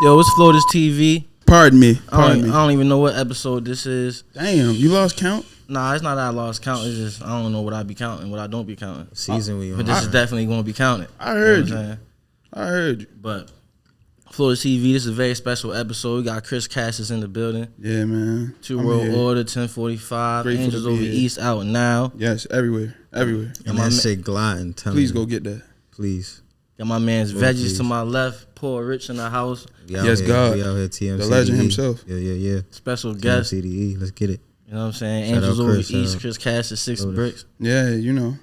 Yo, it's Florida's TV. Pardon me. I don't even know what episode this is. Damn, you lost count? Nah, it's not that I lost count. It's just I don't know what I be counting, what I don't be counting. Season we on. But this is definitely going to be counted. I heard you. I heard you. But Florida's TV, this is a very special episode. We got Chris Cassius in the building. Yeah, man. Two World Order, 1045. Angels Ova East out now. Yes, everywhere. Everywhere. And that shit gliding. Please go get that. Please. Got my man's Veggies to my left. Poor Rich in the house. Yes, God. We out here, TMCDE. The legend himself. Yeah. Special guest. TMCDE. Let's get it. You know what I'm saying? Angels Ova East, Chris Cassius, 6 bricks. Yeah, you know.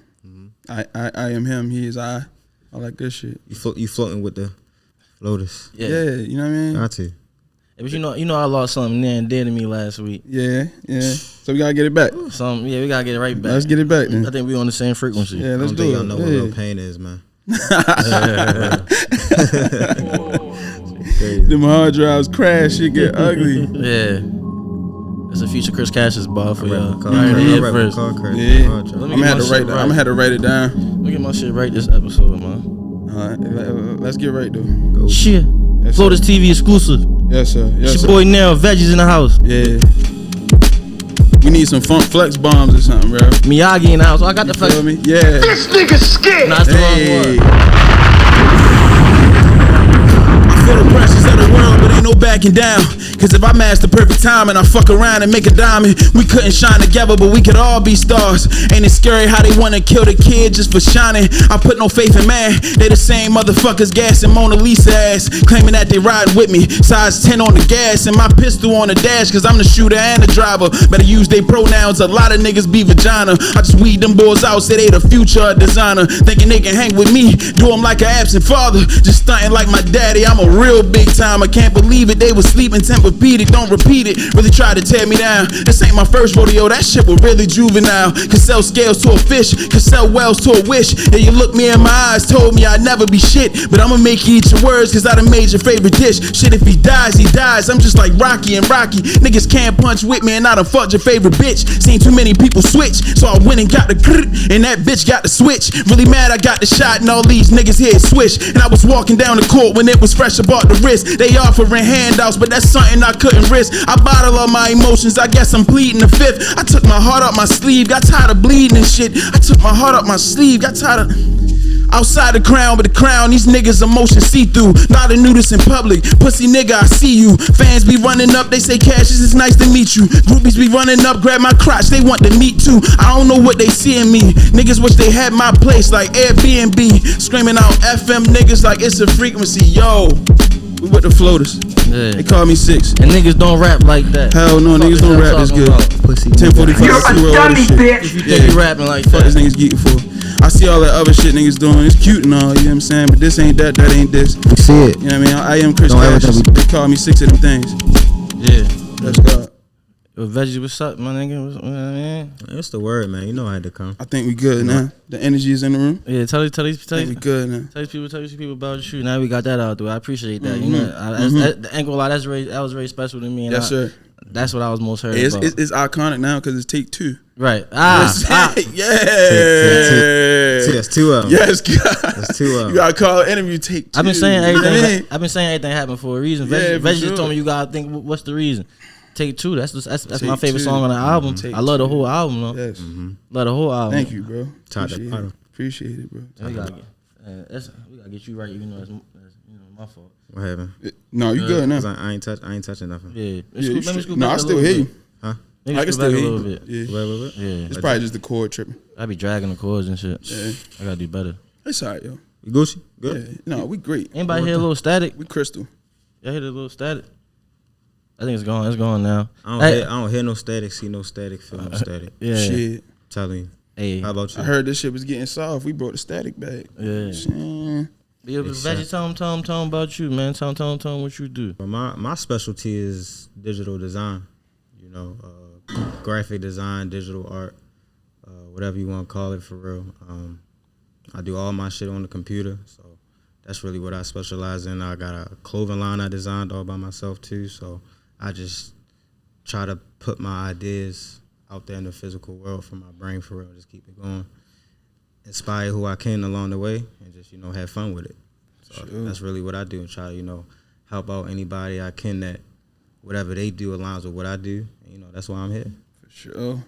I am him. He is I. I like this shit. You floating with the floaters. Yeah, you know what I mean? Got to. But you know I lost something near and dear to me last week. Yeah. So we gotta get it back. We gotta get it right back. Let's get it back then. I think we on the same frequency. Yeah, let's do it. Y'all know what real pain is, man. Them hard drives crash, shit get ugly. Yeah. That's a future Chris Cassius bar for y'all. Yeah. I'm gonna have to write it down. Let me get my shit right this episode, man. Alright, let's get right though. Shit. Yes, Florida's TV exclusive. Yes, sir. It's your boy now, Veggies in the house. Yeah. We need some funk flex bombs or something, bro. Miyagi in the house. I got the flex. Feel me? Yeah. This nigga's scared. Nah, that's the wrong one. I feel the pressures of the world, but ain't no backing down. Cause if I match the perfect time and I fuck around and make a diamond, we couldn't shine together, but we could all be stars. Ain't it scary how they wanna kill the kid just for shining? I put no faith in man. They the same motherfuckers gassing Mona Lisa ass, claiming that they riding with me. Size 10 on the gas and my pistol on the dash, cause I'm the shooter and the driver. Better use they pronouns, a lot of niggas be vagina. I just weed them boys out, say they the future designer. Thinking they can hang with me, do them like an absent father. Just stunting like my daddy, I'm a real big time. I can't believe it, they was sleeping Tempur-Pedic, don't repeat it. Really try to tear me down. This ain't my first rodeo, that shit was really juvenile. Could sell scales to a fish, could sell wells to a wish. And you look me in my eyes, told me I'd never be shit. But I'ma make you eat your words, cause I done made your favorite dish. Shit, if he dies, he dies. I'm just like Rocky and Rocky. Niggas can't punch with me and I done fucked your favorite bitch. Seen too many people switch, so I went and got the and that bitch got the switch. Really mad I got the shot and all these niggas here swish. And I was walking down the court when it was fresh about the wrist. They offering handouts, but that's something I couldn't risk. I bottle all my emotions, I guess I'm pleading the fifth. I took my heart up my sleeve, got tired of bleeding and shit. I took my heart up my sleeve, got tired of outside the crown, but the crown, these niggas emotions see-through. Not a nudist in public, pussy nigga, I see you. Fans be running up, they say Cassius, it's nice to meet you. Groupies be running up, grab my crotch, they want to meet too. I don't know what they see in me. Niggas wish they had my place like Airbnb. Screaming out FM niggas like it's a frequency. Yo, we with the floaters. Yeah. They call me 6. And niggas don't rap like that. Hell no, niggas don't rap this good. Pussy. 1045. You're a dummy, bitch. If you think you rapping like Fuck that. this niggas geeking for. I see all that other shit niggas doing. It's cute and all, you know what I'm saying? But this ain't that ain't this. We see it. You know what I mean? I am Chris Don't ever Cassius. think They call me 6 of them things. Yeah. That's God. Yo, Veggie, what's up, my nigga? You know what I mean? That's the word, man. You know I had to come. I think we good now. The energy is in the room. Yeah, tell I think we good now. these people about you. Now we got that out there. I appreciate that. You know, that ain't gonna lie, that was very special to me. And Yes, sir. That's what I was most heard It's about. it's iconic now because it's take 2. Right. Yeah. See, that's 2 of them. Yes, God. That's 2 of them. You gotta call an interview take 2. I've been saying You know what I everything. mean? I've been saying everything happened for a reason. Yeah, Veggie for just sure. told me you gotta think. What's the reason? Take 2. That's my Take favorite 2. song on the album. Take I love the 2. whole album though. Yes. Love the whole album. Thank you, bro. Top that bottom. Appreciate it, bro. We gotta get you right. You know, it's my fault. What happened? No, you good now. 'Cause I ain't touching nothing. Yeah. Yeah, Let me scoot no, back I a still little hear bit. you. Huh? Let me I can scoot back still a hear little you. bit. Yeah. What? Yeah. It's probably just the chord tripping. I be dragging the chords and shit. Yeah. I gotta do better. It's alright, yo. You Gucci? Yeah. Good? No, we great. Anybody hear a little static? We crystal. Y'all hear the little static? I think it's gone. It's gone now. I don't hear no static, see no static, feel no static. Yeah. Shit. Telling you. Hey. How about you? I heard this shit was getting soft. We brought the static back. Yeah. Shit. Yo, Veggie, tell them about you, man. Tell them what you do. But my specialty is digital design. You know, graphic design, digital art, whatever you want to call it for real. I do all my shit on the computer, so that's really what I specialize in. I got a clothing line I designed all by myself too, so I just try to put my ideas out there in the physical world from my brain for real. Just keep it going. Inspire who I can along the way and just, have fun with it. So that's really what I do and try to, help out anybody I can that whatever they do aligns with what I do. You know, that's why I'm here. For sure.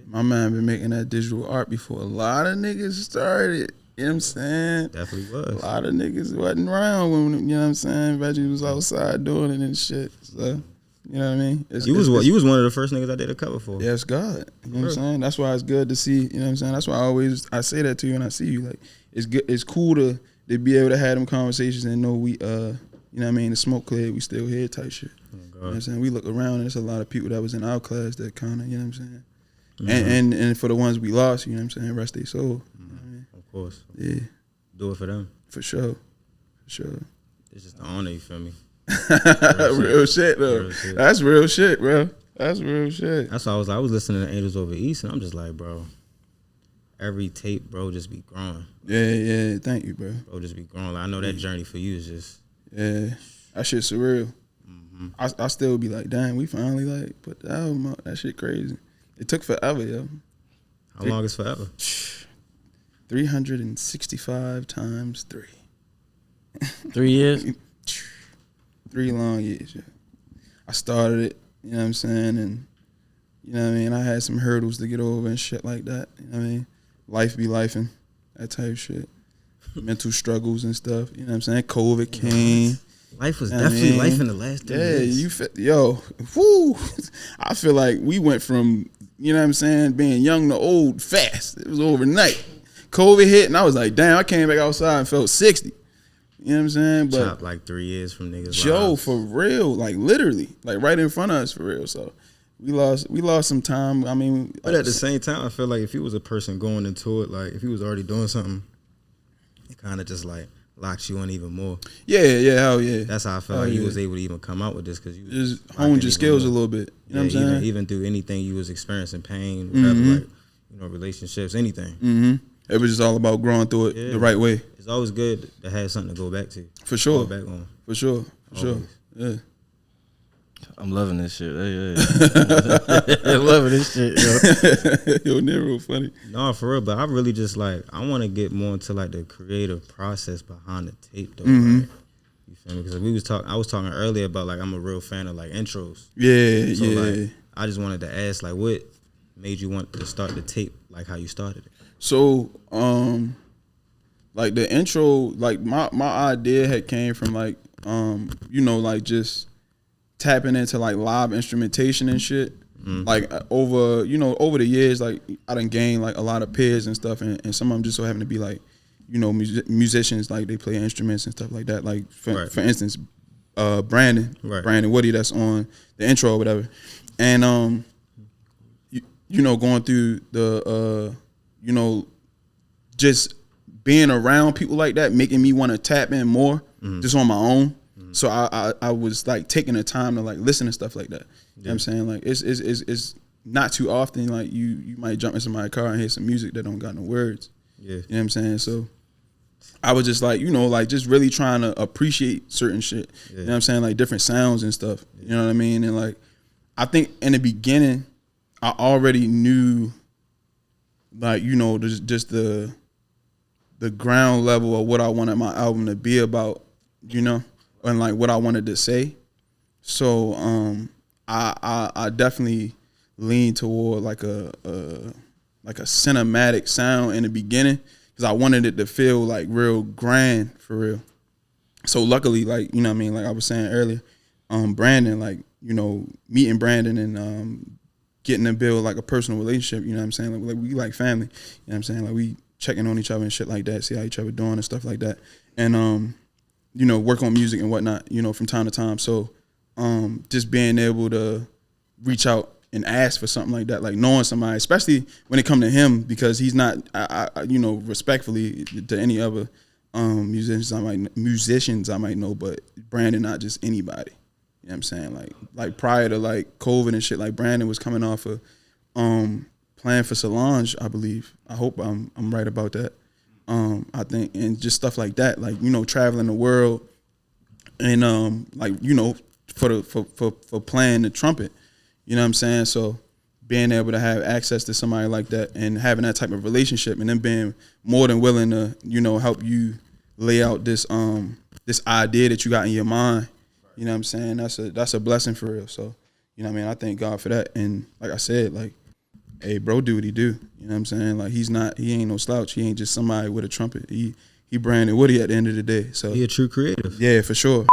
My man been making that digital art before a lot of niggas started. You know what I'm saying? Definitely was. A lot of niggas wasn't around when, you know what I'm saying, Reggie was outside doing it and shit. So, you know what I mean? You was one of the first niggas I did a cover for. Yes, God. You know what I'm saying? That's why it's good to see, you know what I'm saying? That's why I say that to you when I see you. Like, it's good, it's cool to be able to have them conversations and know we, you know what I mean, the smoke cleared, we still here type shit. Oh, you know what I'm saying? We look around and there's a lot of people that was in our class that kind of, you know what I'm saying? And for the ones we lost, you know what I'm saying, rest their soul. You know what I mean? Of course. Yeah. Do it for them. For sure. For sure. It's just an honor, you feel me? Real shit though. Real shit. That's real shit, bro. That's real shit. That's why I was listening to Angels Ova East, and I'm just like, bro, every tape, bro, just be growing. Yeah. Thank you, bro. Bro, just be growing. Like, I know that journey for you is just. Yeah. That shit surreal. I still be like, damn, we finally like put the album out. That shit crazy. It took forever, yo. How long is forever? 365 times 3. 3 years? 3 long years, yeah. I started it, you know what I'm saying, and you know what I mean, I had some hurdles to get over and shit like that. You know what I mean? Life be lifing, that type of shit. Mental struggles and stuff, you know what I'm saying? COVID came. Life was definitely life in the last 3 years. I feel like we went from, you know what I'm saying, being young to old fast. It was overnight. COVID hit and I was like, damn, I came back outside and felt 60. You know what I'm saying? But chopped like 3 years from niggas. Joe, for real, like literally, like right in front of us for real. So we lost some time. I mean, but at the same time, I feel like if you was a person going into it, like if you was already doing something, it kind of just like locks you in even more. Yeah, hell yeah. That's how I felt like you was able to even come out with this because you just honed your skills a little bit. You know what I'm saying? Even through anything you was experiencing, pain, whatever, like, you know, relationships, anything. Mm-hmm. It was just all about growing through it the right way. It's always good to have something to go back to. For sure. Go back on. For sure. Yeah. I'm loving this shit. Yeah. I'm loving this shit, yo. Yo, Nero funny. No, for real, but I really just like, I want to get more into like the creative process behind the tape though. Like, you feel me? Because I was talking earlier about like, I'm a real fan of like intros. Yeah, so, yeah. Like, I just wanted to ask like, what made you want to start the tape like how you started it? So, like the intro, like my idea had came from like, you know, like just tapping into like live instrumentation and shit. Like over the years, like I done gained like a lot of peers and stuff, and some of them just so happen to be like, you know, musicians, like they play instruments and stuff like that. Like for instance, Brandon Woody, that's on the intro or whatever, and you know, going through the you know, just being around people like that, making me want to tap in more just on my own. So I was like taking the time to like listen to stuff like that. You know what I'm saying? Like it's not too often like you might jump in somebody's car and hear some music that don't got no words. Yeah. You know what I'm saying? So I was just like, you know, like just really trying to appreciate certain shit. Yeah. You know what I'm saying? Like different sounds and stuff. Yeah. You know what I mean? And like I think in the beginning I already knew like, you know, just the ground level of what I wanted my album to be about, you know, and like what I wanted to say. So I definitely leaned toward like a cinematic sound in the beginning because I wanted it to feel like real grand for real. So luckily, like, you know what I mean, like I was saying earlier, Brandon, like, you know, meeting Brandon and getting to build like a personal relationship, you know what I'm saying? Like we like family, you know what I'm saying? Like we checking on each other and shit like that, see how each other doing and stuff like that. And you know, work on music and whatnot, you know, from time to time. So just being able to reach out and ask for something like that, like knowing somebody, especially when it come to him, because he's not, you know, respectfully to any other musicians I might know, but Brandon not just anybody. You know what I'm saying? Like prior to like COVID and shit, like Brandon was coming off of playing for Solange, I believe. I hope I'm right about that. I think, and just stuff like that, like, you know, traveling the world and like, you know, for playing the trumpet, you know what I'm saying? So being able to have access to somebody like that and having that type of relationship and then being more than willing to, you know, help you lay out this this idea that you got in your mind. You know what I'm saying? That's a blessing for real. So, you know what I mean? I thank God for that. And like I said, like, hey, bro, do what he do. You know what I'm saying? Like, he ain't no slouch. He ain't just somebody with a trumpet. He Brandon Woody at the end of the day. So He a true creative. yeah, for sure.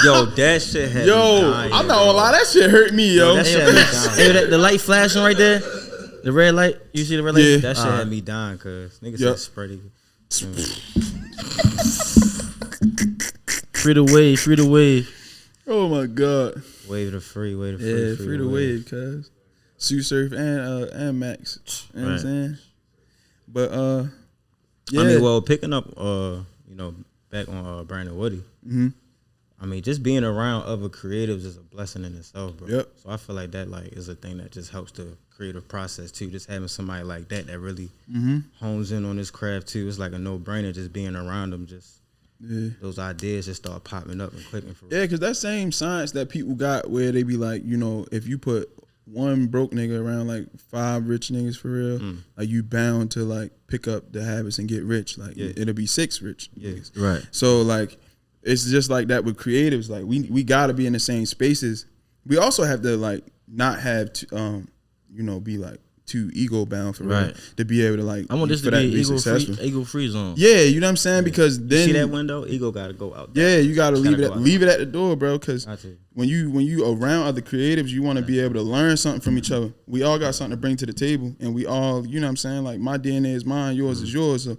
Yo, that shit had me dying. I'm not gonna lie, that shit hurt me, yo. That shit had me dying. Hey, the light flashing right there, the red light. You see the red light? Yeah. That shit had me dying, cause niggas Yep. said spready. Free the wave. Oh my God. Wave to free, wave to free. Yeah, free the wave, cuz. Sue Surf and Max. You know what I'm saying? But yeah. I mean, well, picking up back on Brandon Woody. Mm-hmm. I mean, just being around other creatives is a blessing in itself, bro. Yep. So I feel like that is a thing that just helps the creative process too. Just having somebody like that really hones in on his craft too. It's like a no-brainer. Just being around them, those ideas just start popping up and clicking for. Yeah, because that same science that people got where they be like, if you put one broke nigga around like 5 rich niggas for real, like you bound to like pick up the habits and get rich. Like it'll be 6 rich niggas. Right. So like it's just like that with creatives. Like we gotta be in the same spaces. We also have to like not have to be like too ego bound for real to be able to like. I want this to be ego free zone. Yeah, you know what I'm saying? Because then you see that window, ego gotta go out there. Yeah, you gotta leave it at the door, bro. Because when you around other creatives, you want to be able to learn something from each other. We all got something to bring to the table, and we all, you know what I'm saying? Like my DNA is mine, yours is yours. So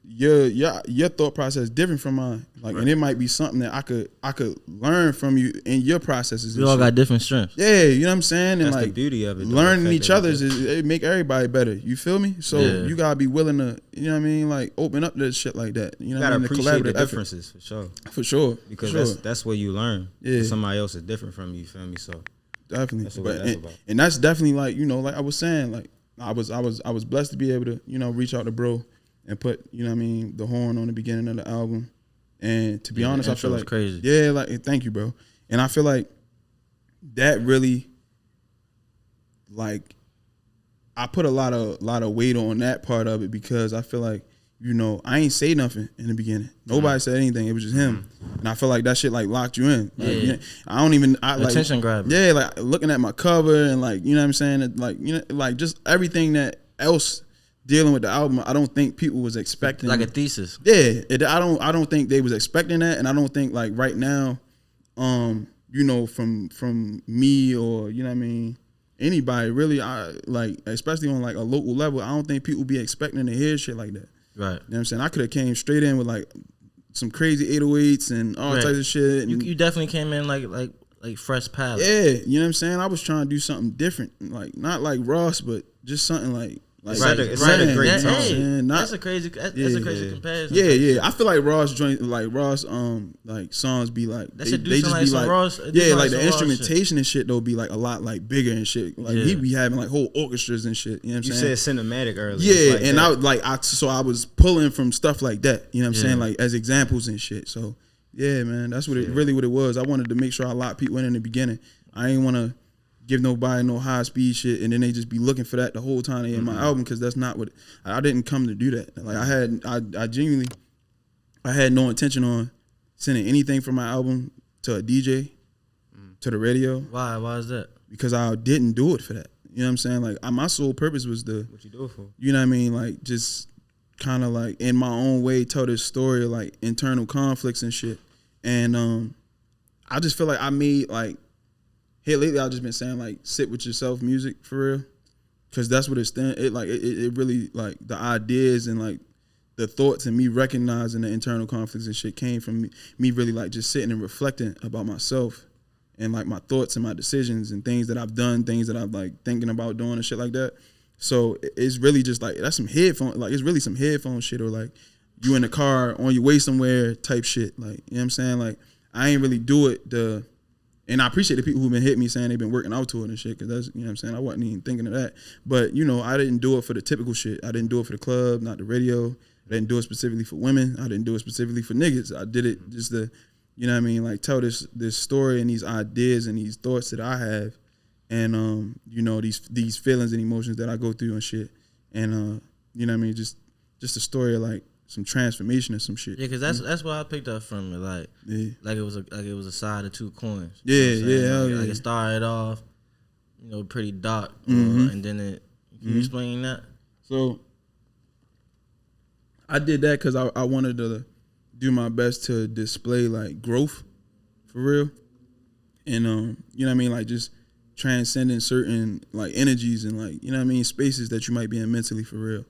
your thought process is different from mine. Like, and it might be something that I could learn from you in your processes. We all got different strengths. Yeah, you know what I'm saying? And that's like the beauty of it. Learning each other's it make everybody better. You feel me? So you gotta be willing to, you know what I mean? Like open up to shit like that. You know what I mean? Appreciate the differences for sure. For sure. Because that's where you learn. Yeah. Somebody else is different from you. You feel me? So definitely. That's what that's about. And that's definitely like, like I was saying, like I was blessed to be able to, reach out to bro and put, the horn on the beginning of the album. And to be honest, I feel like crazy. Yeah, like thank you, bro. And I feel like that really, like, I put a lot of weight on that part of it because I feel like, I ain't say nothing in the beginning. Nobody said anything. It was just him, and I feel like that shit like locked you in. Like, I don't even attention grabber. Yeah, like looking at my cover and like you know what I'm saying, like like just everything that else dealing with the album. I don't think people was expecting like a thesis. Yeah, I don't think they was expecting that, and I don't think like right now, from me or you know what I mean. Anybody really, I like, especially on like a local level, I don't think people be expecting to hear shit like that. Right. You know what I'm saying? I could have came straight in with like some crazy 808s and all types of shit. And you definitely came in like fresh palette. Yeah, you know what I'm saying? I was trying to do something different. Like not like Ross, but just something like a great tone. That's a crazy comparison. Yeah. I feel like Ross like songs be like they just be like Ross, like the instrumentation and shit though be like a lot like bigger and shit. Like he be having like whole orchestras and shit. You know what I'm saying? You said cinematic earlier. Yeah, like and that. I was pulling from stuff like that. You know what I'm saying? Like as examples and shit. So yeah, man, that's what what it was. I wanted to make sure I locked people in the beginning. I ain't want to give nobody no high speed shit and then they just be looking for that the whole time they in my album because that's not what I didn't come to do that. Like I genuinely had no intention on sending anything from my album to a DJ, to the radio. Why is that? Because I didn't do it for that. You know what I'm saying? Like my sole purpose was what you do it for? You know what I mean? Like just kind of like in my own way tell this story of like internal conflicts and shit. And I just feel like I made like here lately I've just been saying like sit with yourself music for real, because that's what it really like the ideas and like the thoughts and me recognizing the internal conflicts and shit came from me really like just sitting and reflecting about myself and like my thoughts and my decisions and things that I've done, things that I'm like thinking about doing and shit like that. So it's really just like that's some headphone, like it's really some headphone shit or like you in the car on your way somewhere type shit. Like, you know what I'm saying? Like I ain't really do it and I appreciate the people who've been hitting me saying they've been working out to it and shit, because that's, you know what I'm saying, I wasn't even thinking of that. But, I didn't do it for the typical shit. I didn't do it for the club, not the radio. I didn't do it specifically for women. I didn't do it specifically for niggas. I did it just to, you know what I mean, like tell this story and these ideas and these thoughts that I have and, these feelings and emotions that I go through and shit. And, you know what I mean, just a story of like some transformation or some shit. Yeah, because that's what I picked up from it. Like, like it was a side of two coins. Yeah, you know yeah, like it started off, pretty dark, and then it. Can you explain that? So I did that because I wanted to do my best to display like growth, for real, and you know what I mean, like just transcending certain like energies and like you know what I mean spaces that you might be in mentally, for real.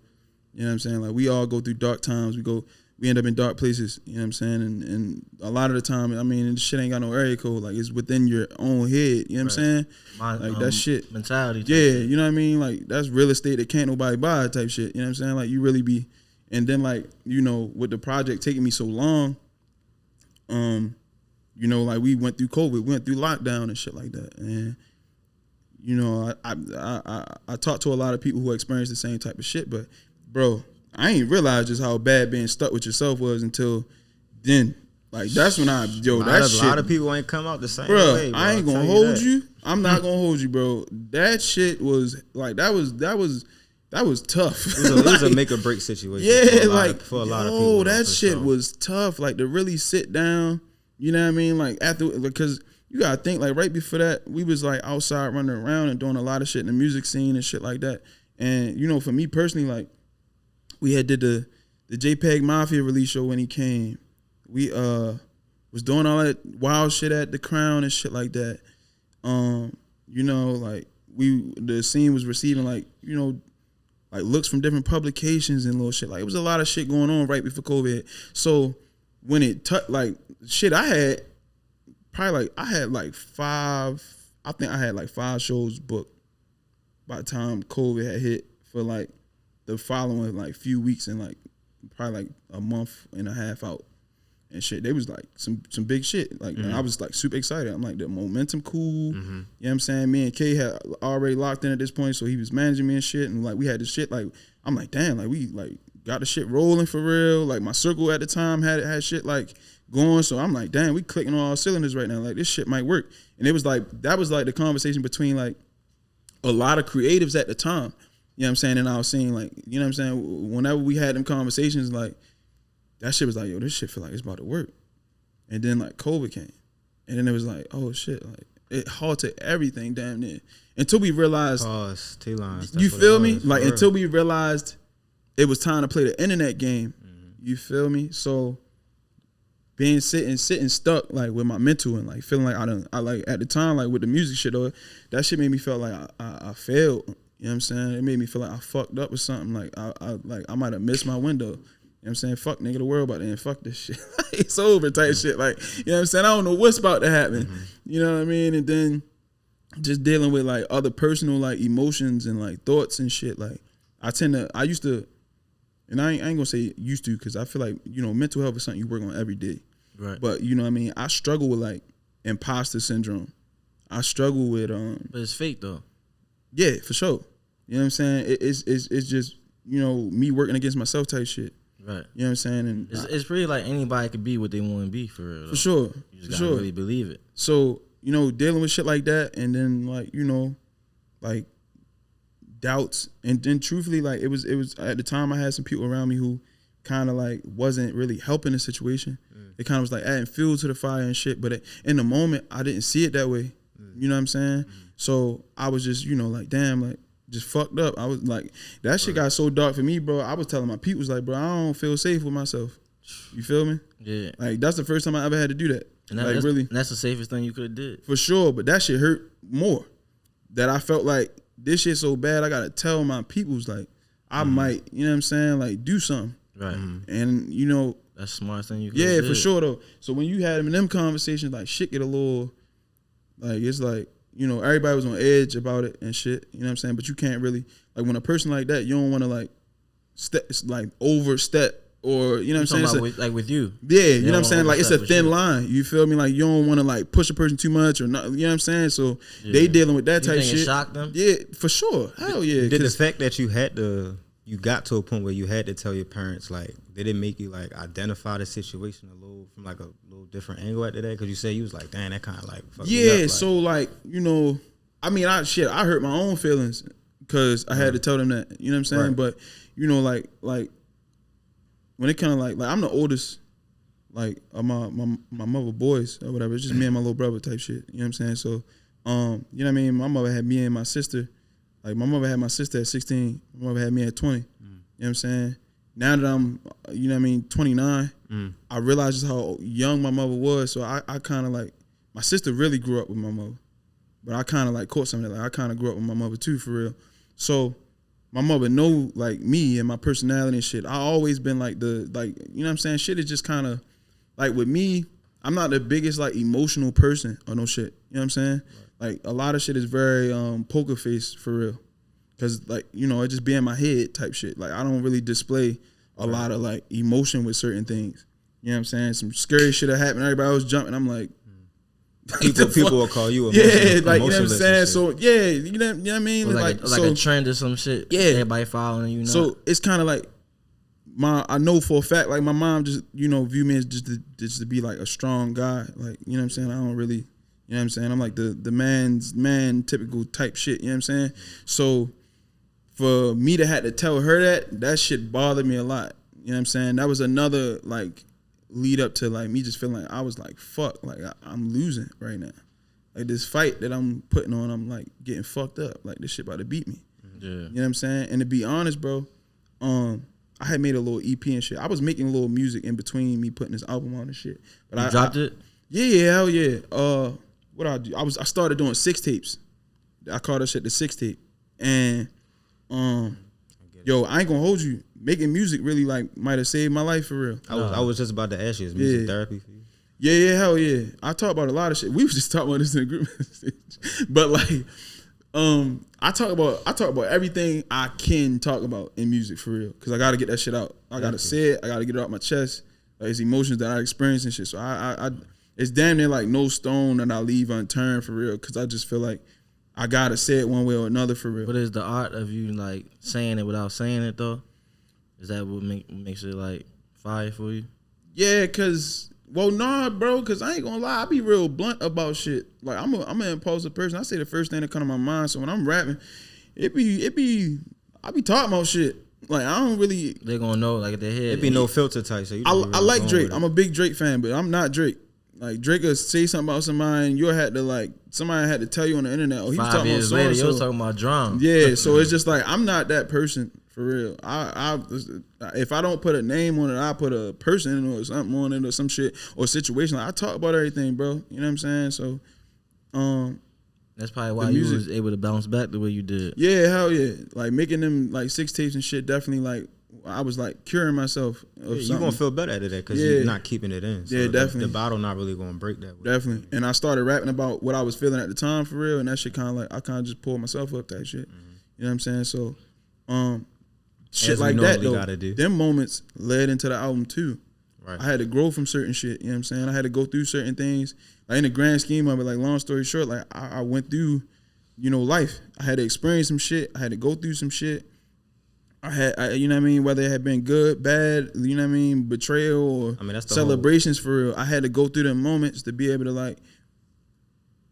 You know what I'm saying? Like we all go through dark times. We end up in dark places. You know what I'm saying? And a lot of the time, I mean, this shit ain't got no area code. Like it's within your own head. You know what I'm saying? Like that shit. Mentality. Yeah, you know what I mean? Like that's real estate that can't nobody buy type shit. You know what I'm saying? Like you really be, and then like with the project taking me so long, like we went through COVID, we went through lockdown and shit like that, and I talked to a lot of people who experienced the same type of shit, but. Bro, I ain't realized just how bad being stuck with yourself was until then. Like that's when a lot of people ain't come out the same bro, way. Bro, I ain't gonna hold you. I'm not gonna hold you, bro. That shit was like that was tough. It was a make or break situation. Yeah, for a lot of people. That shit was tough. Like to really sit down. You know what I mean? Like because you gotta think like right before that we was like outside running around and doing a lot of shit in the music scene and shit like that. And for me personally, like. We had did the JPEG Mafia release show when he came. We was doing all that wild shit at the Crown and shit like that. Like the scene was receiving like looks from different publications and little shit. Like it was a lot of shit going on right before COVID. So when it like shit, I had like 5. I think I had like 5 shows booked by the time COVID had hit for like. The following like few weeks and like probably like a month and a half out and shit. They was like some big shit. Like I was like super excited. I'm like the momentum cool. You know what I'm saying? Me and Kay had already locked in at this point, so he was managing me and shit. And like we had this shit like I'm like damn, like we like got the shit rolling for real. Like my circle at the time had shit like going. So I'm like damn, we clicking on all cylinders right now. Like this shit might work. And it was like that was like the conversation between like a lot of creatives at the time. You know what I'm saying? And I was seeing like, you know what I'm saying? Whenever we had them conversations, like that shit was like, yo, this shit feel like it's about to work. And then like COVID came. And then it was like, oh shit, like it halted everything damn near. Until we realized T-lines. You feel me? Like until we realized it was time to play the internet game. You feel me? So being sitting stuck like with my mental and like feeling like I like at the time, like with the music shit or that shit made me feel like I failed. You know what I'm saying? It made me feel like I fucked up with something. Like I might have missed my window. You know what I'm saying? Fuck nigga, the world about it and fuck this shit. It's over type shit. Like, you know what I'm saying? I don't know what's about to happen. You know what I mean? And then just dealing with like other personal like emotions and like thoughts and shit. Like I used to, and I ain't gonna say used to because I feel like, mental health is something you work on every day. Right. But you know what I mean? I struggle with like imposter syndrome. I struggle with But it's fake though. Yeah, for sure. You know what I'm saying? It's just, me working against myself type shit. Right. You know what I'm saying? And it's really like anybody could be what they want to be for real. Though. For sure. You just gotta really believe it. So, dealing with shit like that and then like, like doubts and then truthfully like it was at the time I had some people around me who kind of like wasn't really helping the situation. It kind of was like adding fuel to the fire and shit, but in the moment I didn't see it that way. You know what I'm saying? So I was just, like damn, like just fucked up. I was like, that shit got so dark for me, bro. I was telling my peoples like, bro, I don't feel safe with myself. You feel me? Yeah. Like that's the first time I ever had to do that. And like really, that's the safest thing you could have did. For sure, but that shit hurt more. That I felt like this shit so bad, I gotta tell my peoples like I might, you know what I'm saying, like do something. Right. And that's the smartest thing you could Yeah, did. for sure though. So when you had them conversations, like shit get a little, like it's like, everybody was on edge about it and shit. You know what I'm saying? But you can't really like when a person like that, you don't want to like overstep or you know what I'm saying? Like with you. Yeah, you know what I'm saying? Like it's a thin line. You feel me? Like you don't want to like push a person too much or not. You know what I'm saying? So they dealing with that type think shit. It shocked them? Yeah, for sure. Hell yeah. Did the fact that you got to a point where you had to tell your parents, like, did it make you like identify the situation a little from like a little different angle after that? Because you say you was like, damn, that kind of like fucked me up, like. So like I mean, I hurt my own feelings because I had to tell them that. You know what I'm saying? Right. But like when it kind of like I'm the oldest, like of my mother boys or whatever. It's just me and my little brother type shit. You know what I'm saying? So, you know what I mean? My mother had me and my sister. Like my mother had my sister at 16. My mother had me at 20. You know what I'm saying? Now that I'm, you know what I mean, 29, I realize just how young my mother was. So I kind of like, my sister really grew up with my mother. But I kind of like caught something. Like I kind of grew up with my mother too, for real. So my mother know like me and my personality and shit. I always been like you know what I'm saying? Shit is just kind of, like with me, I'm not the biggest like emotional person or no shit. You know what I'm saying? Right. Like a lot of shit is very poker face for real. Cause like, you know, it just be in my head type shit. Like I don't really display a lot of like emotion with certain things. You know what I'm saying? Some scary shit that happened. Everybody was jumping. I'm like, people will call you like, you know what I'm saying? So yeah, you know what I mean? Like a trend or some shit. Yeah. Everybody following you know. So it's kind of like I know for a fact, like my mom just, you know, view me as just to be like a strong guy. Like, you know what I'm saying? I don't really, you know what I'm saying? I'm like the man typical type shit, you know what I'm saying? So for me to have to tell her that shit bothered me a lot. You know what I'm saying? That was another like lead up to like me just feeling like I was like, fuck, like I'm losing right now. Like this fight that I'm putting on, I'm like getting fucked up. Like this shit about to beat me. Yeah. You know what I'm saying? And to be honest, bro, I had made a little EP and shit. I was making a little music in between me putting this album on and shit. But I dropped it? Yeah, hell yeah. What I do? I started doing 6 tapes. I called that shit the 6 tape. And yo, I ain't gonna hold you. Making music really like might have saved my life for real. I was just about to ask you, is music therapy for you? Yeah, hell yeah. I talk about a lot of shit. We was just talking about this in the group message. But like, I talk about everything I can talk about in music for real. Cause I gotta get that shit out. I gotta say it. I gotta get it out my chest. Like it's emotions that I experience and shit. So I it's damn near like no stone that I leave unturned for real. Cause I just feel like I gotta say it one way or another for real. But is the art of you like saying it without saying it though? Is that what makes it like fire for you? Yeah, cause nah, bro, cause I ain't gonna lie, I be real blunt about shit. Like I'm an impulsive person. I say the first thing that come to my mind. So when I'm rapping, I be talking about shit. Like I don't really. They gonna know like their head. It be no filter type. So you I like Drake. I'm a big Drake fan, but I'm not Drake. Like Drake will say something about somebody, and you had to like somebody had to tell you on the internet. Oh, he was 5 talking years about later, so you was talking about drum. Yeah, so it's just like I'm not that person for real. I if I don't put a name on it, I put a person or something on it or some shit or situation. Like, I talk about everything, bro. You know what I'm saying? So, that's probably why you was able to bounce back the way you did. Yeah, hell yeah. Like making them like 6 tapes and shit. Definitely like I was like curing myself of something. You gonna feel better after that because you're not keeping it in. So definitely. The bottle not really gonna break that way. Definitely. And I started rapping about what I was feeling at the time for real, and that shit kind of like I kind of just pulled myself up that shit. Mm-hmm. You know what I'm saying? So, shit like that though. Them moments led into the album too. Right. I had to grow from certain shit. You know what I'm saying? I had to go through certain things. Like in the grand scheme of it, like long story short, like I went through, you know, life. I had to experience some shit. I had to go through some shit. You know what I mean, whether it had been good, bad, you know what I mean, betrayal or that's the celebrations for real. I had to go through them moments to be able to like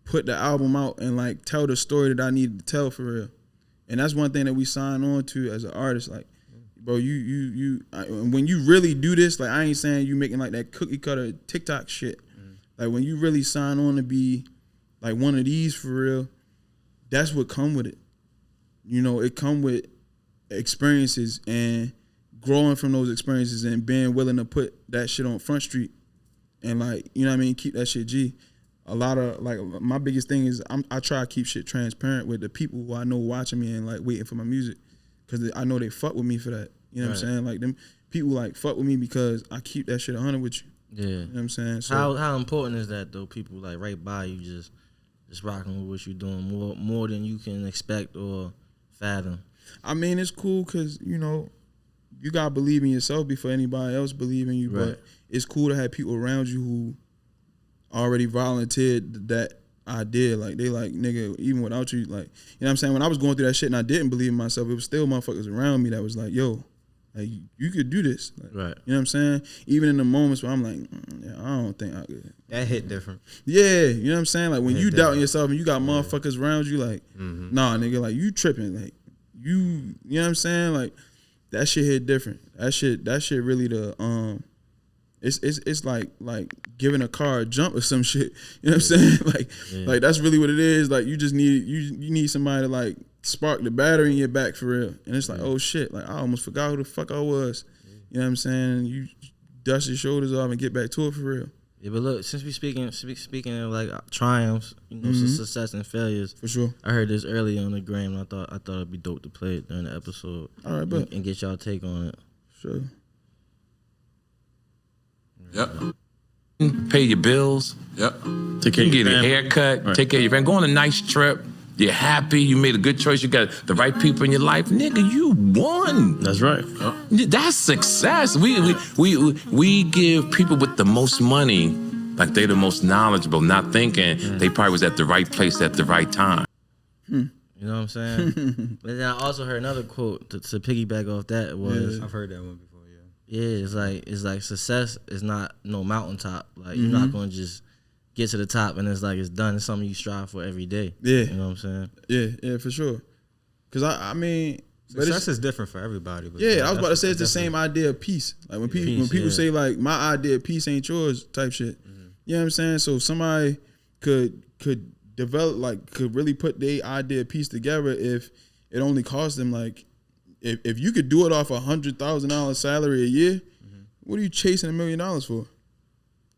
put the album out and like tell the story that I needed to tell for real. And that's one thing that we sign on to as an artist. Like, bro, when you really do this, like I ain't saying you making like that cookie cutter TikTok shit. Like when you really sign on to be like one of these for real, that's what come with it. You know, it come with experiences and growing from those experiences and being willing to put that shit on Front Street and like, you know what I mean, keep that shit G. A lot of like my biggest thing is I try to keep shit transparent with the people who I know watching me and like waiting for my music because I know they fuck with me for that. You know what I'm saying? Like them people like fuck with me because I keep that shit 100 with you. Yeah. You know what I'm saying? So how important is that though? People like right by you just rocking with what you're doing more than you can expect or fathom. I mean, it's cool because, you know, you got to believe in yourself before anybody else believe in you. Right. But it's cool to have people around you who already volunteered that idea. Like, they like, nigga, even without you, like, you know what I'm saying? When I was going through that shit and I didn't believe in myself, it was still motherfuckers around me that was like, yo, like, you could do this. Like, right. You know what I'm saying? Even in the moments where I'm like, yeah, I don't think I could. That hit different. Yeah, you know what I'm saying? Like, when you doubting yourself and you got motherfuckers around you, like, nah, nigga, like, you tripping. Like, you know what I'm saying? Like, that shit hit different. That shit really it's like giving a car a jump or some shit. You know what I'm saying? Like that's really what it is. Like you just need you need somebody to like spark the battery in your back for real. And it's like, oh shit, like I almost forgot who the fuck I was. You know what I'm saying? You dust your shoulders off and get back to it for real. Yeah, but look, since we speaking of like triumphs, you know, success and failures. For sure. I heard this earlier on the gram, and I thought it'd be dope to play it during the episode. All right, but and get y'all take on it. Sure. Yep. Pay your bills. Yep. Take care of your get a family. haircut. Right. Take care of your family. Go on a nice trip. You're happy. You made a good choice. You got the right people in your life. Nigga, you won. That's right. That's success. We give people with the most money like they the most knowledgeable, not thinking they probably was at the right place at the right time. You know what I'm saying? But then I also heard another quote to piggyback off that was, I've heard that one before. yeah, it's like success is not no mountaintop. Like you're not gonna just get to the top and it's like it's done. It's something you strive for every day. Yeah. You know what I'm saying? Yeah, for sure. Cause I mean, Success is different for everybody. But yeah, I was about to say it's the same idea of peace. Like when people say like my idea of peace ain't yours type shit. You know what I'm saying? So somebody could develop could really put their idea of peace together if it only cost them like if you could do it off $100,000 salary a year, what are you chasing $1 million for?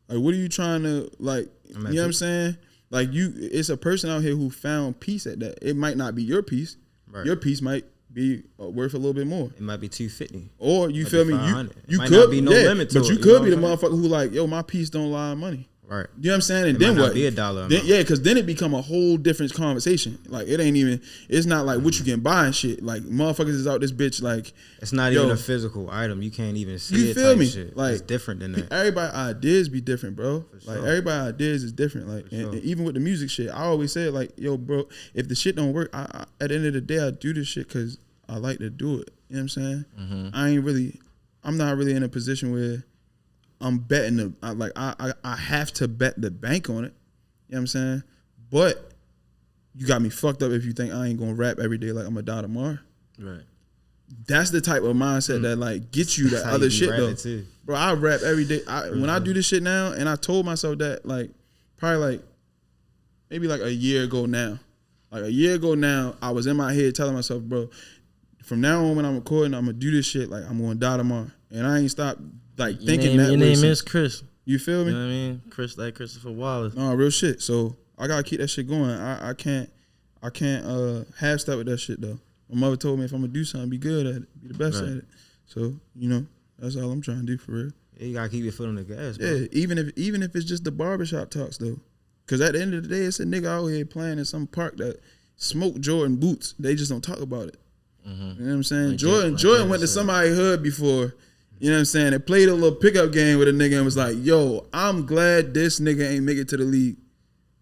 Like what are you trying to like? You know what I'm saying? Like it's a person out here who found peace at that. It might not be your peace. Right. Your peace might be worth a little bit more. It might be 250. Or you feel me? You might could not be no limit to but it, you could be the what I'm motherfucker who like, yo, my peace don't lie in money. Right. You know what I'm saying? And it then might what? Not be $1 amount. Yeah, because then it become a whole different conversation. Like it ain't even. It's not like what you can buy and shit. Like motherfuckers is out this bitch. Like it's not even a physical item. You can't even see you it. Feel me? Shit. Like it's different than that. Everybody ideas be different, bro. Sure. Like everybody ideas is different. Like and even with the music shit, I always say like, yo, bro, if the shit don't work, I at the end of the day, I do this shit because I like to do it. You know what I'm saying? I'm not really in a position where I'm betting I have to bet the bank on it. You know what I'm saying? But you got me fucked up if you think I ain't gonna rap every day like I'm gonna die tomorrow. Right. That's the type of mindset that like gets you that other shit though. Too. Bro, I rap every day. When I do this shit now, and I told myself that like probably like maybe like a year ago now. Like a year ago now, I was in my head telling myself, bro, from now on when I'm recording, I'm gonna do this shit like I'm gonna die tomorrow. And I ain't stopped like thinking that way. Your name is Chris. You feel me? You know what I mean? Chris, like Christopher Wallace. No, real shit. So I gotta keep that shit going. I can't half step with that shit though. My mother told me if I'm gonna do something, be good at it, be the best at it. So, you know, that's all I'm trying to do for real. Yeah, you gotta keep your foot on the gas, bro. Yeah, even if it's just the barbershop talks though. Cause at the end of the day, it's a nigga out here playing in some park that smoke Jordan boots. They just don't talk about it. You know what I'm saying? Like Jordan went to somebody's hood before. You know what I'm saying? They played a little pickup game with a nigga and was like, yo, I'm glad this nigga ain't make it to the league.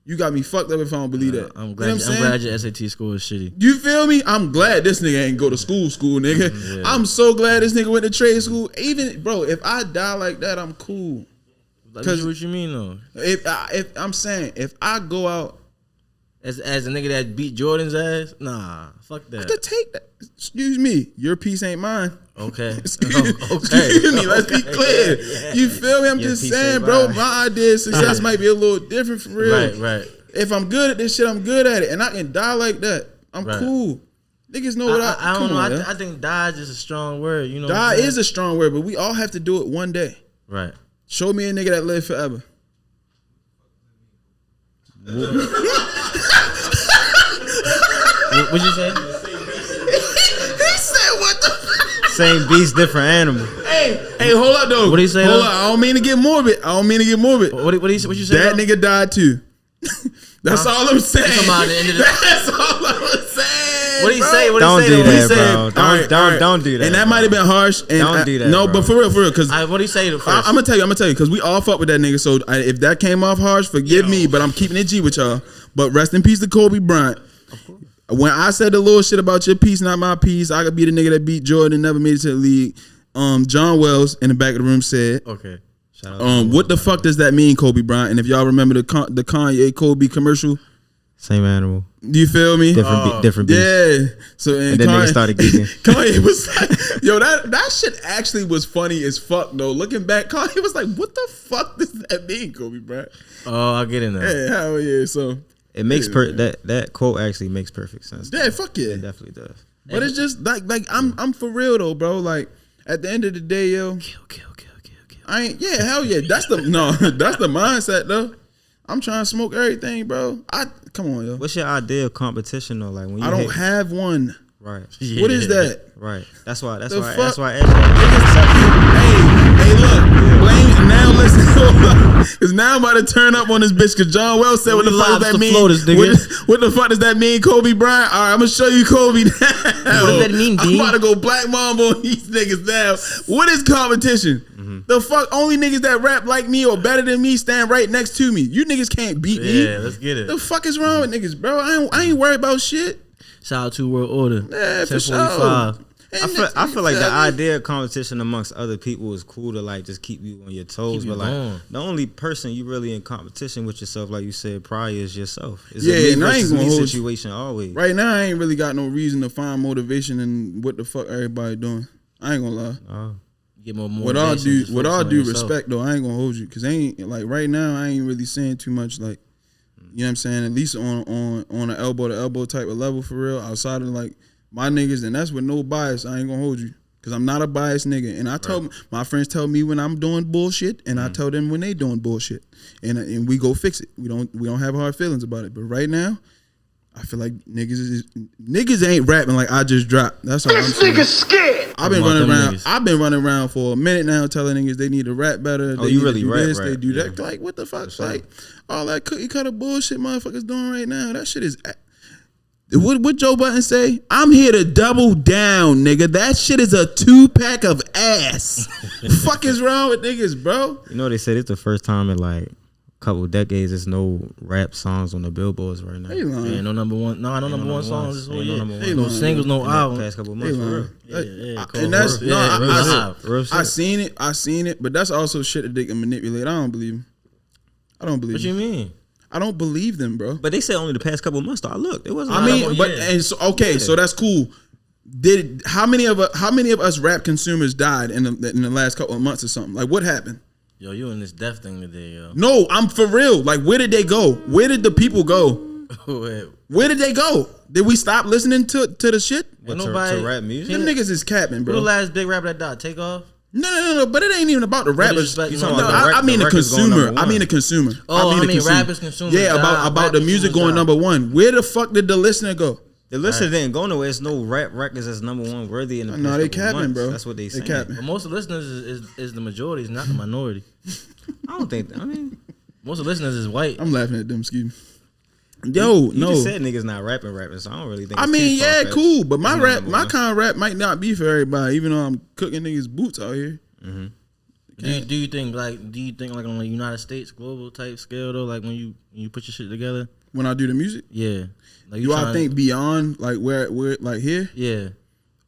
You got me fucked up if I don't believe that. I'm glad, you know I'm glad your SAT score is shitty. You feel me? I'm glad this nigga ain't go to school, nigga. Yeah. I'm so glad this nigga went to trade school. Even, bro, if I die like that, I'm cool. Cause what you mean though? If I'm saying, if I go out as a nigga that beat Jordan's ass, nah, fuck that. I could take that. Excuse me, your piece ain't mine. Okay. Excuse me, let's be clear. Yeah. You feel me? I'm just saying, bro, my idea of success might be a little different for real. Right. If I'm good at this shit, I'm good at it. And I can die like that. I'm cool. Niggas know what I don't know. I think die is just a strong word. You know, die is a strong word, but we all have to do it one day. Right. Show me a nigga that lived forever. What'd you say? He said what the same beast, different animal. Hey, hold up though. What did he say? Hold up. I don't mean to get morbid. What you say? That nigga died too. That's all I'm saying. That's all I'm saying. What did he say? Don't do that, bro. Don't do that. And that might have been harsh. And don't do that. No, bro. but for real, because what did he say first? I'm gonna tell you, because we all fuck with that nigga. So if that came off harsh, forgive me, but I'm keeping it G with y'all. But rest in peace to Kobe Bryant. When I said the little shit about your piece, not my piece, I could be the nigga that beat Jordan and never made it to the league. John Wells in the back of the room said, "Okay, what the fuck does that mean, Kobe Bryant?" And if y'all remember the Kanye Kobe commercial, Same animal. You feel me? Different beast. Yeah. So And then niggas started geeking. Kanye was like, yo, that shit actually was funny as fuck though. Looking back, Kanye was like, what the fuck does that mean, Kobe Bryant? Oh, I get in there. Yeah, hell yeah. So it makes that quote actually makes perfect sense. Yeah, fuck yeah. It definitely does. But it's just like I'm for real though, bro. Like at the end of the day, yo, Kill. I ain't. Yeah, hell yeah. That's the mindset though. I'm trying to smoke everything, bro. Come on, yo. What's your idea of competition though? Like when you I don't have one. Right. Yeah. What is that? Right. That's why. The fuck? That's why. Hey, look. Blame now. Listen, because now I'm about to turn up on this bitch. Because John Wells said, "What the fuck does that mean? What the fuck does that mean, Kobe Bryant?" All right, I'm gonna show you Kobe now. What does that mean, D? I'm about to go Black Mamba on these niggas now. What is competition? The fuck? Only niggas that rap like me or better than me stand right next to me. You niggas can't beat me. Yeah, let's get it. The fuck is wrong with niggas, bro? I ain't worried about shit. Shout out to World Order. Yeah, for sure. 1045. I feel like the idea of competition amongst other people is cool to like just keep you on your toes, but like the only person you really in competition with yourself, like you said, probably is yourself. It's a me versus me situation always. Right now, I ain't really got no reason to find motivation in what the fuck everybody doing. I ain't gonna lie. Get more With all due respect though, I ain't gonna hold you because ain't like right now I ain't really saying too much like. You know what I'm saying? At least on an elbow to elbow type of level for real. Outside of like my niggas, and that's with no bias. I ain't gonna hold you because I'm not a biased nigga. And I told my friends tell me when I'm doing bullshit, and I tell them when they doing bullshit, and we go fix it. We don't have hard feelings about it. But right now, I feel like niggas ain't rapping like I just dropped. That's all I'm saying. This nigga's scared. I've been running around for a minute now, telling niggas they need to rap better. Oh, you really rap? They do that. Like what the fuck? Like all that cookie cutter bullshit motherfuckers doing right now. That shit is. What Joe Budden say? I'm here to double down, nigga. That shit is a 2-pack of ass. Fuck is wrong with niggas, bro? You know they said it's the first time in like a couple of decades there's no rap songs on the billboards right now. Yeah, no number one. No, number one songs this whole year. No singles, no album. Past couple of months, for real. And that's real shit. I seen it, but that's also shit that they can manipulate. I don't believe them. What you mean? I don't believe them, bro. But they said only the past couple of months though. I looked. It wasn't. So that's cool. How many of us rap consumers died in the last couple of months or something? Like what happened? Yo, you in this death thing today, yo. No, I'm for real. Like where did they go? Where did the people go? Where did they go? Did we stop listening to the shit? To rap music? Them niggas is capping, bro. Who the last big rapper that died? Take Off? No, but it ain't even about the rappers. I mean the consumer. Oh, I mean rappers, consumers. Yeah, about the music going number one. Where the fuck did the listener go? The listener didn't go nowhere. It's no rap records that's number one worthy in the No, they capping, months. bro. That's what they saying. But most of the listeners is the majority, it's not the minority. I don't think. I mean, most of the listeners is white. I'm laughing at them, Ski. Yo, you just said niggas not rapping, so I don't really think. I mean, yeah, cool, but my kind of rap might not be for everybody, even though I'm cooking niggas boots out here. Mm-hmm. Do you think like on the United States global type scale though, like when you put your shit together? When I do the music, yeah. Like do I think beyond like where like here? Yeah.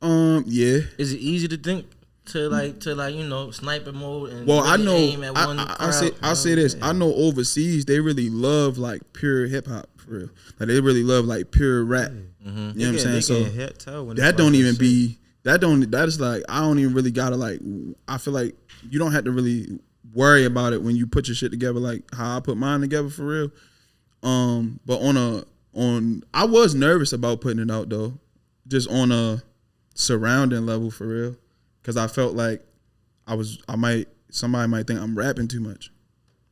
Yeah. Is it easy to think to sniper mode and I know aim at one I'll say this. I know overseas they really love like pure hip hop for real. Like they really love like pure rap. Mm-hmm. You know what I'm saying? So that don't even be that is like I don't even really gotta like I feel like you don't have to really worry about it when you put your shit together like how I put mine together for real. But I was nervous about putting it out though, just on a surrounding level for real, because I felt like somebody might think I'm rapping too much.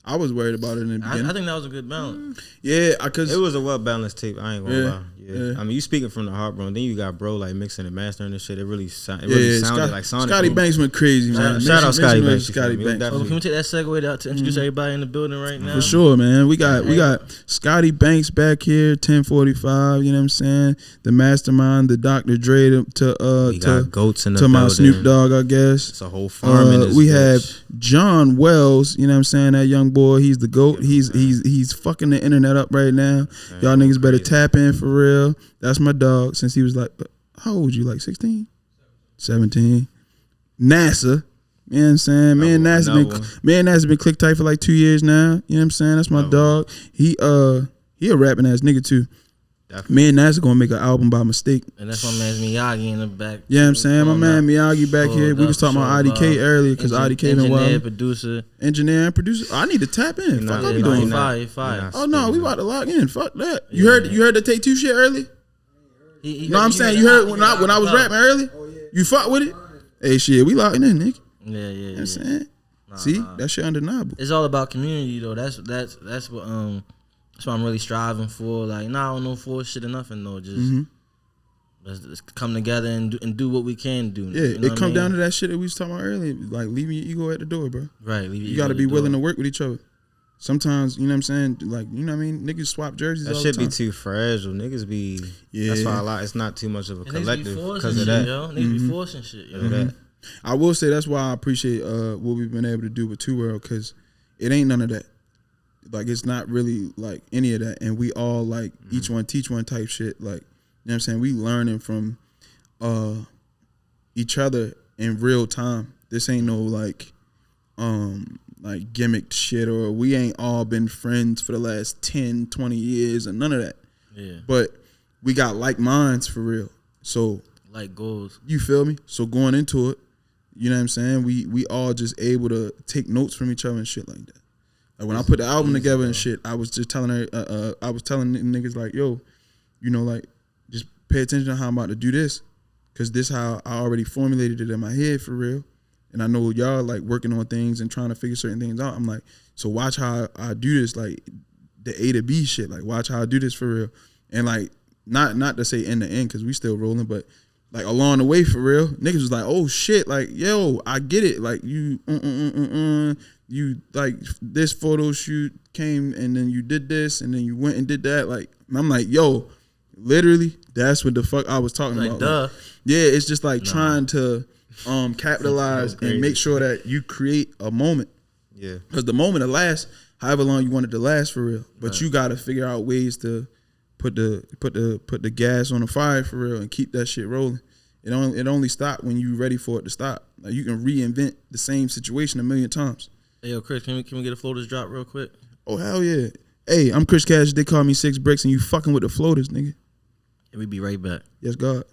I was worried about it in the beginning. I think that was a good balance. Yeah, because it was a well balanced tape. I ain't gonna lie. Yeah. I mean, you speaking from the heart, bro. And then you got bro like mixing and mastering this shit. It really sounded like Sonic. Scotty Banks went crazy, man. Shout out Scotty Banks. Scotty Banks. So can we take that segue out to introduce everybody in the building right now? For sure, man. We got Scotty Banks back here, 1045. You know what I'm saying? The mastermind, the Dr. Dre to goats in the to my building. Snoop Dogg, I guess. It's a whole farm in this we bitch. have John Wells. You know what I'm saying? That young boy, he's the GOAT. He's fucking the internet up right now. Y'all niggas better tap in for real. That's my dog since he was like, how old you? Like 16? 17. NASA. You know what I'm saying? Me and NASA been click tight for like 2 years now. You know what I'm saying? That's my dog. He He a rapping ass nigga too. Definitely. Me and Nas are gonna make an album by mistake. And that's my man Miyagi in the back. Yeah, I'm saying my man Miyagi back here. We was talking about IDK earlier because IDK been engineer, wild. producer, And producer. I need to tap in. Fuck, I be doing fire, fire. Oh no, we about to lock in. Fuck that. You heard the Take Two shit early? No, I'm saying you heard when I was rapping early. You fuck with it? Hey, shit, we locking in, nigga. Yeah. You know what I'm saying? See, that shit undeniable. It's all about community though. That's what I'm really striving for. Like, I don't know for shit or nothing though. Just let's come together and do what we can do. Yeah, it come down to that shit that we was talking about earlier. Like leaving your ego at the door, bro. Right. You got to be willing to work with each other. Sometimes, you know what I'm saying? Like, you know what I mean? Niggas swap jerseys all the time. That shit be too fragile. Niggas be, that's why it's not too much of a collective because of that. Niggas be forcing shit, yo. That. I will say that's why I appreciate what we've been able to do with Two World, because it ain't none of that. Like, it's not really like any of that. And we all like each one teach one type shit. Like, you know what I'm saying? We learning from each other in real time. This ain't no like gimmicked shit, or we ain't all been friends for the last 10, 20 years and none of that. Yeah. But we got like minds for real. So like goals. You feel me? So going into it, you know what I'm saying? We all just able to take notes from each other and shit like that. Like when I put the album together and shit, I was just telling her, I was telling niggas like, yo, you know, like just pay attention to how I'm about to do this, cause this how I already formulated it in my head for real. And I know y'all like working on things and trying to figure certain things out. I'm like, so watch how I do this, like the A to B shit. Like watch how I do this for real. And like not to say in the end, cause we still rolling, but like along the way for real, niggas was like, oh shit, like yo, I get it. Like you, you like this photo shoot came and then you did this and then you went and did that. Like I'm like, yo, literally, that's what the fuck I was talking about. Duh. Like, yeah, it's just like trying to capitalize and make sure that you create a moment. Yeah. Because the moment will last however long you want it to last for real. But you gotta figure out ways to put the gas on the fire for real and keep that shit rolling. It only stop when you ready for it to stop. Like you can reinvent the same situation 1,000,000 times. Hey yo, Chris, can we get a floaters drop real quick? Oh hell yeah. Hey, I'm Chris Cassius. They call me 6 Bricks and you fucking with the floaters, nigga. And we be right back. Yes, God.